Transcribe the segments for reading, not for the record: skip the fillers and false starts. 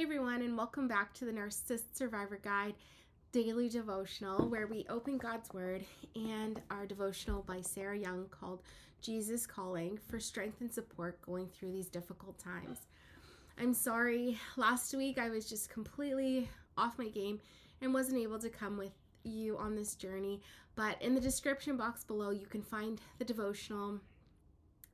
everyone, and welcome back to the Narcissistic Survivor Guide Daily Devotional, where we open God's Word and our devotional by Sarah Young called Jesus Calling for strength and support going through these difficult times. I'm sorry, last week I was just completely off my game and wasn't able to come with you on this journey, but in the description box below you can find the devotional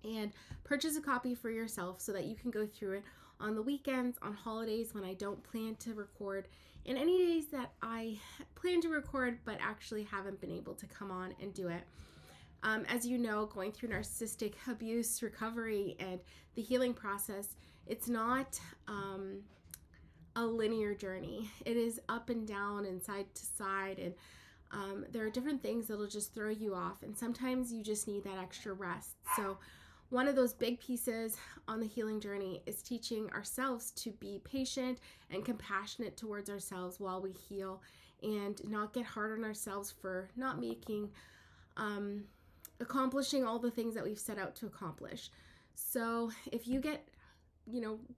and purchase a copy for yourself so that you can go through it on the weekends, on holidays when I don't plan to record, and any days that I plan to record but actually haven't been able to come on and do it. As you know, going through narcissistic abuse recovery and the healing process, it's not a linear journey. It is up and down and side to side, and there are different things that'll just throw you off, and sometimes you just need that extra rest. So one of those big pieces on the healing journey is teaching ourselves to be patient and compassionate towards ourselves while we heal, and not get hard on ourselves for not accomplishing all the things that we've set out to accomplish. So if you get,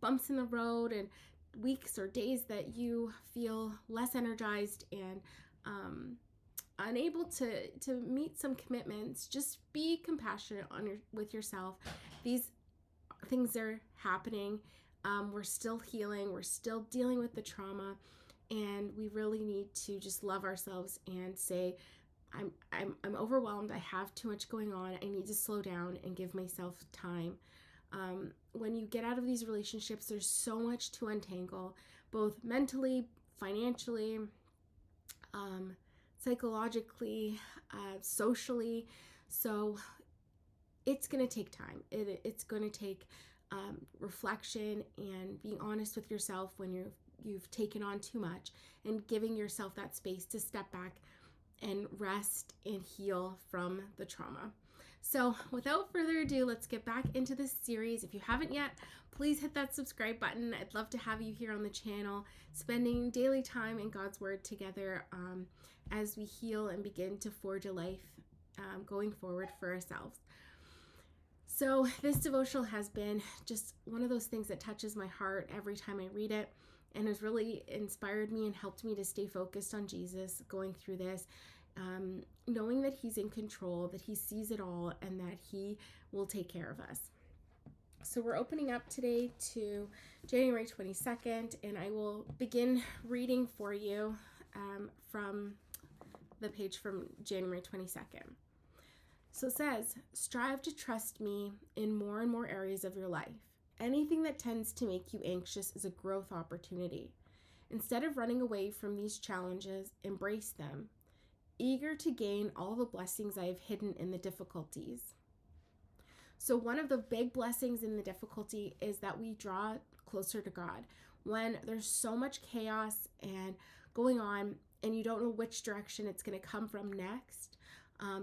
bumps in the road and weeks or days that you feel less energized and unable to meet some commitments, just be compassionate with yourself. These things are happening. We're still healing. We're still dealing with the trauma, and we really need to just love ourselves and say, I'm overwhelmed. I have too much going on. I need to slow down and give myself time. When you get out of these relationships, there's so much to untangle, both mentally, financially, psychologically, socially. So it's going to take time. It's going to take reflection and being honest with yourself when you've taken on too much, and giving yourself that space to step back and rest and heal from the trauma. So without further ado, let's get back into this series. If you haven't yet, please hit that subscribe button. I'd love to have you here on the channel, spending daily time in God's Word together as we heal and begin to forge a life going forward for ourselves. So this devotional has been just one of those things that touches my heart every time I read it, and has really inspired me and helped me to stay focused on Jesus going through this, knowing that He's in control, that He sees it all, and that He will take care of us. So we're opening up today to January 22nd, and I will begin reading for you from the page from January 22nd. So it says, "Strive to trust me in more and more areas of your life. Anything that tends to make you anxious is a growth opportunity. Instead of running away from these challenges, embrace them, eager to gain all the blessings I have hidden in the difficulties." So one of the big blessings in the difficulty is that we draw closer to God. When there's so much chaos and going on, and you don't know which direction it's going to come from next,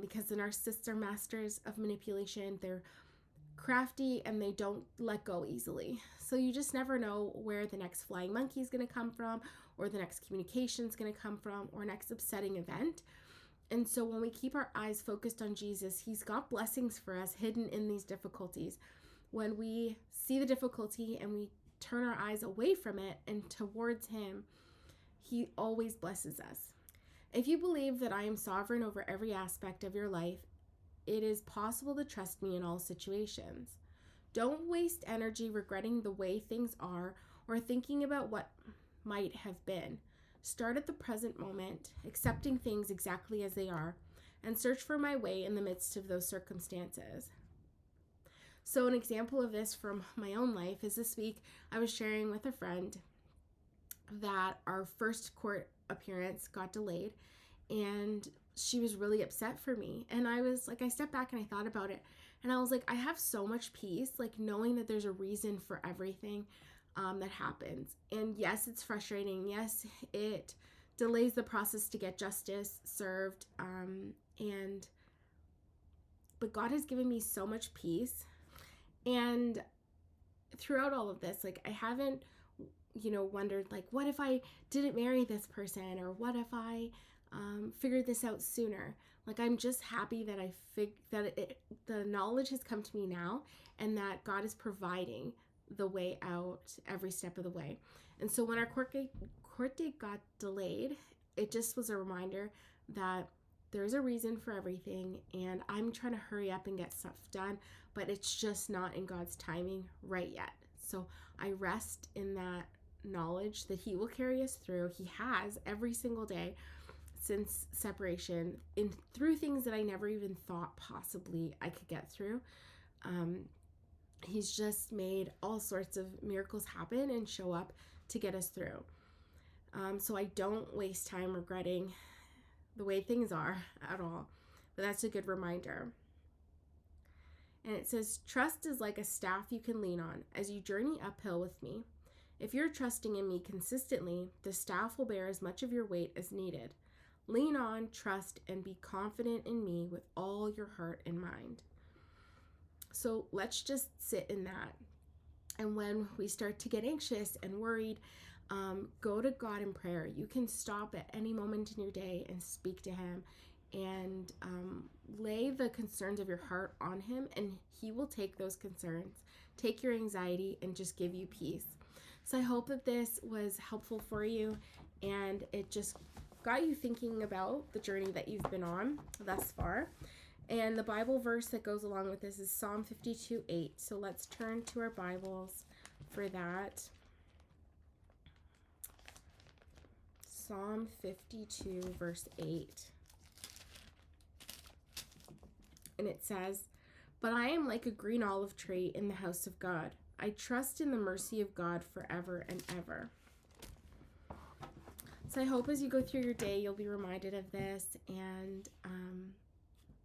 because the narcissists are masters of manipulation. They're crafty and they don't let go easily. So you just never know where the next flying monkey is going to come from, or the next communication is going to come from, or next upsetting event. And so when we keep our eyes focused on Jesus, He's got blessings for us hidden in these difficulties. When we see the difficulty and we turn our eyes away from it and towards Him, He always blesses us. If you believe that I am sovereign over every aspect of your life, it is possible to trust me in all situations. Don't waste energy regretting the way things are or thinking about what might have been. Start at the present moment, accepting things exactly as they are, and search for my way in the midst of those circumstances. So an example of this from my own life is this week I was sharing with a friend that our first court appearance got delayed, and she was really upset for me. And I stepped back and I thought about it, and I was like, I have so much peace, knowing that there's a reason for everything that happens. And yes, it's frustrating. Yes, it delays the process to get justice served. But God has given me so much peace. And throughout all of this, I haven't, wondered, what if I didn't marry this person, or what if I figured this out sooner. I'm just happy that the knowledge has come to me now, and that God is providing the way out every step of the way. And so when our court date got delayed, it just was a reminder that there's a reason for everything, and I'm trying to hurry up and get stuff done, but it's just not in God's timing right yet. So I rest in that knowledge that He will carry us through. He has every single day since separation, through things that I never even thought possibly I could get through. He's just made all sorts of miracles happen and show up to get us through. So I don't waste time regretting the way things are at all. But that's a good reminder. And it says, trust is like a staff you can lean on as you journey uphill with me. If you're trusting in me consistently, the staff will bear as much of your weight as needed. Lean on, trust, and be confident in me with all your heart and mind. So let's just sit in that. And when we start to get anxious and worried, go to God in prayer. You can stop at any moment in your day and speak to Him and lay the concerns of your heart on Him, and He will take those concerns, take your anxiety, and just give you peace. So I hope that this was helpful for you, and it just got you thinking about the journey that you've been on thus far. And the Bible verse that goes along with this is Psalm 52:8. So let's turn to our Bibles for that. Psalm 52, verse 8. And it says, "But I am like a green olive tree in the house of God. I trust in the mercy of God forever and ever." So I hope as you go through your day, you'll be reminded of this and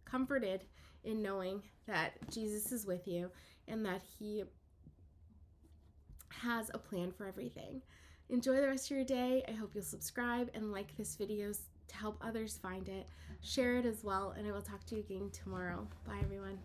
comforted in knowing that Jesus is with you and that He has a plan for everything. Enjoy the rest of your day. I hope you'll subscribe and like this video to help others find it. Share it as well, and I will talk to you again tomorrow. Bye, everyone.